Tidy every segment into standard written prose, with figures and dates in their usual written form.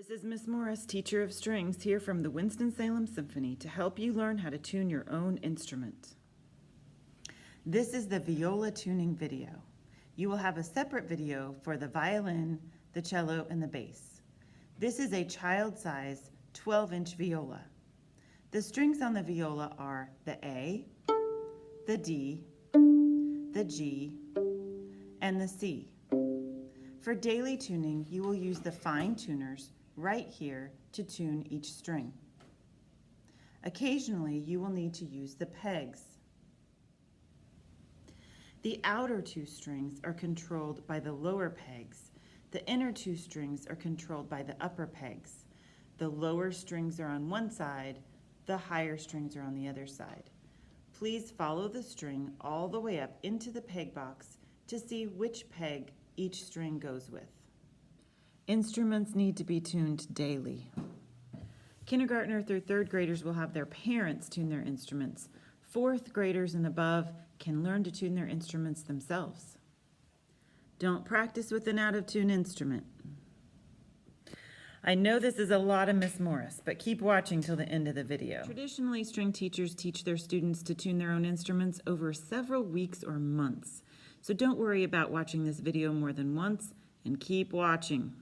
This is Miss Morris, teacher of strings, here from the Winston-Salem Symphony to help you learn how to tune your own instrument. This is the viola tuning video. You will have a separate video for the violin, the cello, and the bass. This is a child-size 12-inch viola. The strings on the viola are the A, the D, the G, and the C. For daily tuning, you will use the fine tuners right here to tune each string. Occasionally, you will need to use the pegs. The outer two strings are controlled by the lower pegs. The inner two strings are controlled by the upper pegs. The lower strings are on one side, the higher strings are on the other side. Please follow the string all the way up into the peg box to see which peg each string goes with. Instruments need to be tuned daily. Kindergartner through third graders will have their parents tune their instruments. Fourth graders and above can learn to tune their instruments themselves. Don't practice with an out-of-tune instrument. I know this is a lot of Miss Morris, but keep watching till the end of the video. Traditionally, string teachers teach their students to tune their own instruments over several weeks or months. So don't worry about watching this video more than once and keep watching.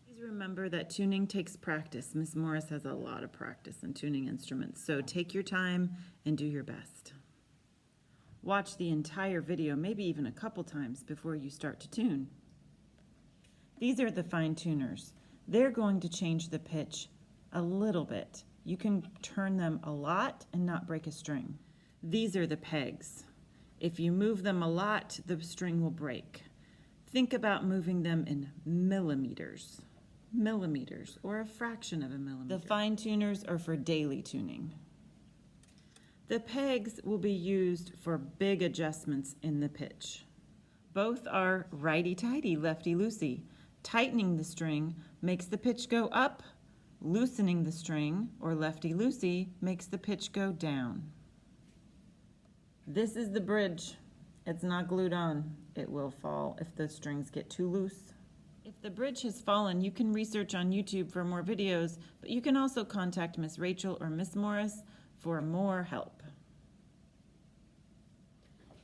Please remember that tuning takes practice. Miss Morris has a lot of practice in tuning instruments, so take your time and do your best. Watch the entire video, maybe even a couple times before you start to tune. These are the fine tuners. They're going to change the pitch a little bit. You can turn them a lot and not break a string. These are the pegs. If you move them a lot, the string will break. Think about moving them in millimeters, or a fraction of a millimeter. The fine tuners are for daily tuning. The pegs will be used for big adjustments in the pitch. Both are righty-tighty, lefty-loosey. Tightening the string makes the pitch go up. Loosening the string, or lefty-loosey, makes the pitch go down. This is the bridge. It's not glued on. It will fall if the strings get too loose. If the bridge has fallen, you can research on YouTube for more videos, but you can also contact Miss Rachel or Miss Morris for more help.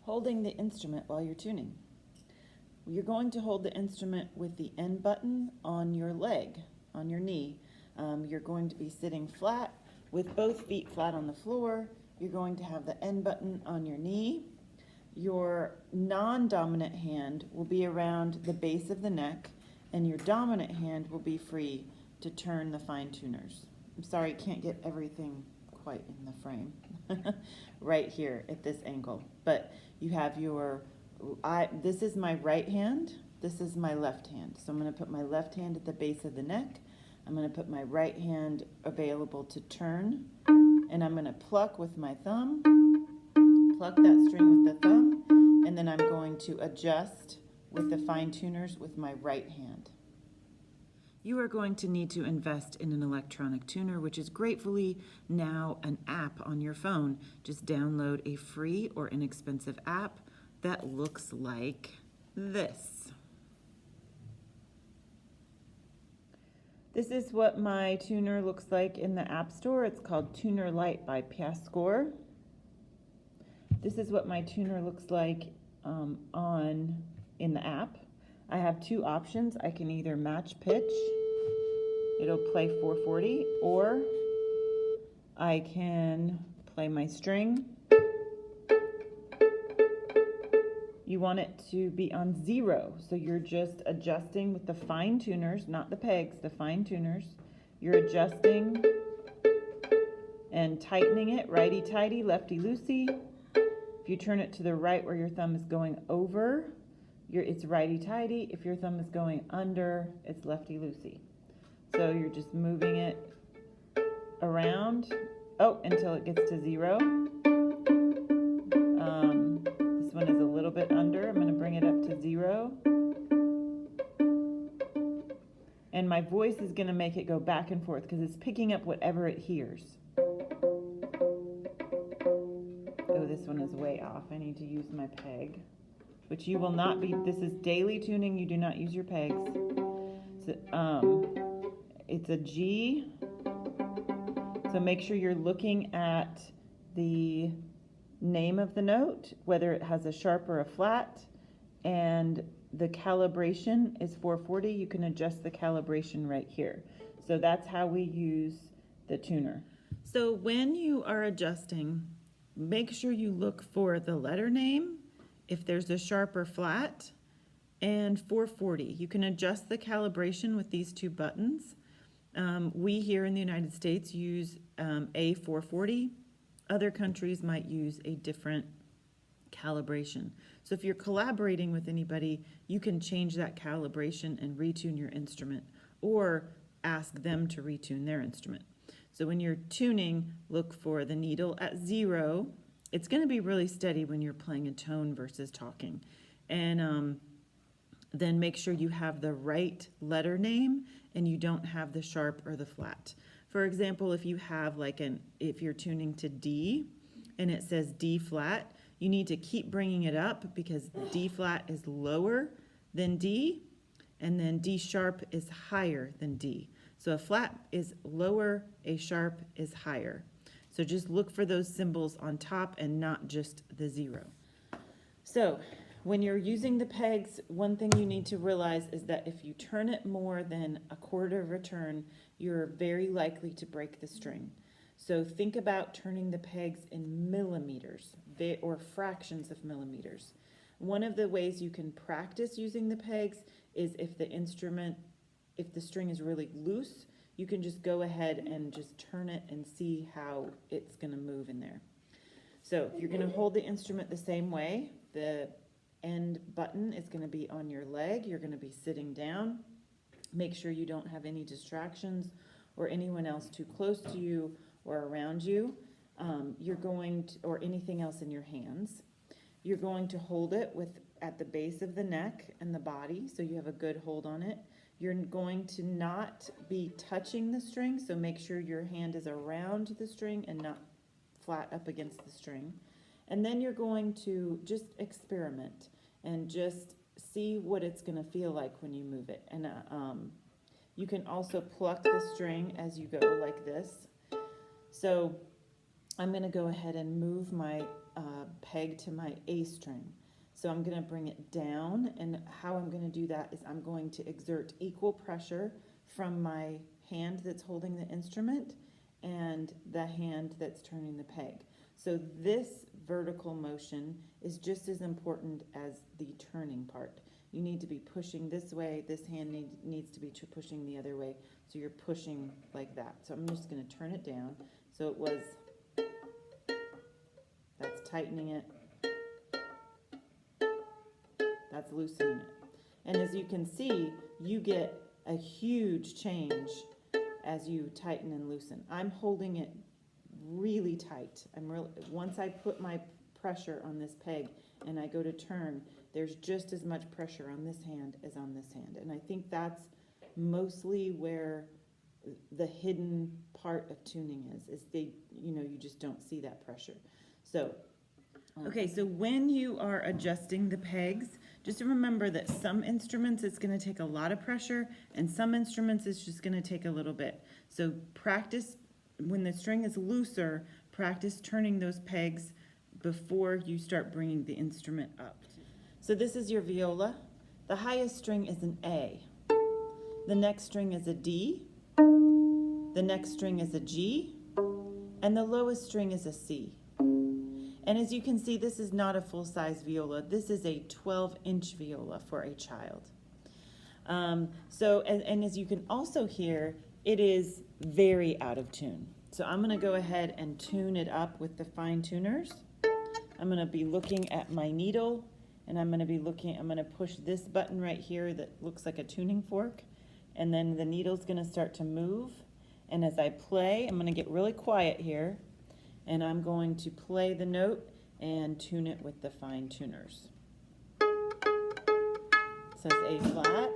Holding the instrument while you're tuning. You're going to hold the instrument with the N button on your leg, on your knee. You're going to be sitting flat with both feet flat on the floor. You're going to have the N button on your knee. Your non-dominant hand will be around the base of the neck, and your dominant hand will be free to turn the fine tuners. I'm sorry, I can't get everything quite in the frame right here at this angle, but you have your, this is my right hand, this is my left hand. So I'm going to put my left hand at the base of the neck. I'm going to put my right hand available to turn, and I'm going to pluck with my thumb, pluck that string with the thumb, and then I'm going to adjust with the fine tuners with my right hand. You are going to need to invest in an electronic tuner, which is gratefully now an app on your phone. Just download a free or inexpensive app that looks like this. This is what my tuner looks like in the App Store. It's called Tuner Lite by Pascore. This is what my tuner looks like in the app. I have two options. I can either match pitch, it'll play 440, or I can play my string. You want it to be on 0, so you're just adjusting with the fine tuners, not the pegs, the fine tuners. You're adjusting and tightening it, righty-tighty, lefty-loosey. If you turn it to the right where your thumb is going over, it's righty-tighty. If your thumb is going under, it's lefty-loosey. So you're just moving it around, until it gets to 0. This one is a little bit under. I'm going to bring it up to 0. And my voice is going to make it go back and forth because it's picking up whatever it hears. Oh, this one is way off. I need to use my peg, which you will not be. This is daily tuning. You do not use your pegs. So, it's a G. So make sure you're looking at the name of the note, whether it has a sharp or a flat, and the calibration is 440. You can adjust the calibration right here. So that's how we use the tuner. So when you are adjusting, make sure you look for the letter name, if there's a sharp or flat, and 440. You can adjust the calibration with these two buttons. We here in the United States use A440. Other countries might use a different calibration. So if you're collaborating with anybody, you can change that calibration and retune your instrument, or ask them to retune their instrument. So when you're tuning, look for the needle at 0. It's going to be really steady when you're playing a tone versus talking. And then make sure you have the right letter name and you don't have the sharp or the flat. For example, if you have if you're tuning to D and it says D flat, you need to keep bringing it up because D flat is lower than D, and then D sharp is higher than D. So a flat is lower, a sharp is higher. So just look for those symbols on top and not just the 0. So when you're using the pegs, one thing you need to realize is that if you turn it more than a quarter of a turn, you're very likely to break the string. So think about turning the pegs in millimeters or fractions of millimeters. One of the ways you can practice using the pegs is if the string is really loose, you can just go ahead and just turn it and see how it's going to move in there. So you're going to hold the instrument the same way. The end button is going to be on your leg. You're going to be sitting down. Make sure you don't have any distractions or anyone else too close to you or around you. Or anything else in your hands. You're going to hold it at the base of the neck and the body, so you have a good hold on it. You're going to not be touching the string, so make sure your hand is around the string and not flat up against the string. And then you're going to just experiment and just see what it's going to feel like when you move it. And you can also pluck the string as you go like this. So I'm going to go ahead and move my peg to my A string. So I'm going to bring it down, and how I'm going to do that is I'm going to exert equal pressure from my hand that's holding the instrument and the hand that's turning the peg. So this vertical motion is just as important as the turning part. You need to be pushing this way, this hand needs to be pushing the other way, so you're pushing like that. So I'm just going to turn it down. So that's tightening it, that's loosening it. And as you can see, you get a huge change as you tighten and loosen. I'm holding it really tight. Once I put my pressure on this peg and I go to turn, there's just as much pressure on this hand as on this hand. And I think that's mostly where the hidden part of tuning is you just don't see that pressure. So okay, so when you are adjusting the pegs, just remember that some instruments it's going to take a lot of pressure and some instruments it's just going to take a little bit. So practice, when the string is looser, practice turning those pegs before you start bringing the instrument up. So this is your viola. The highest string is an A. The next string is a D. The next string is a G. And the lowest string is a C. And as you can see, this is not a full-size viola. This is a 12-inch viola for a child. And as you can also hear, it is very out of tune. So I'm going to go ahead and tune it up with the fine tuners. I'm going to be looking at my needle, and I'm going to push this button right here that looks like a tuning fork, and then the needle's going to start to move. And as I play, I'm going to get really quiet here, and I'm going to play the note and tune it with the fine tuners. It says A flat.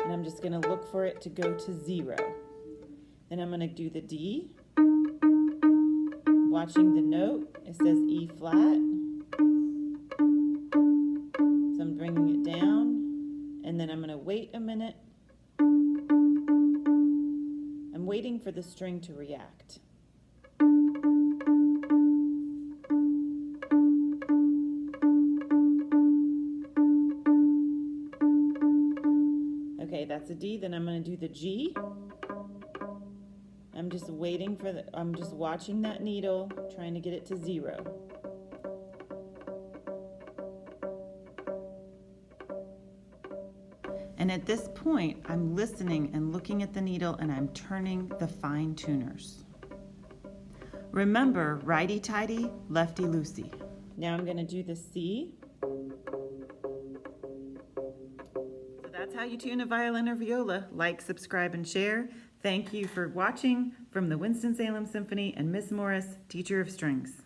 And I'm just going to look for it to go to 0. Then I'm going to do the D. Watching the note, it says E flat. So I'm bringing it down wait a minute. I'm waiting for the string to react. Okay, that's a D. Then I'm going to do the G. I'm just waiting for I'm just watching that needle, trying to get it to 0. And at this point, I'm listening and looking at the needle, and I'm turning the fine tuners. Remember, righty-tighty, lefty-loosey. Now I'm going to do the C. So that's how you tune a violin or viola. Like, subscribe, and share. Thank you for watching from the Winston-Salem Symphony and Miss Morris, Teacher of Strings.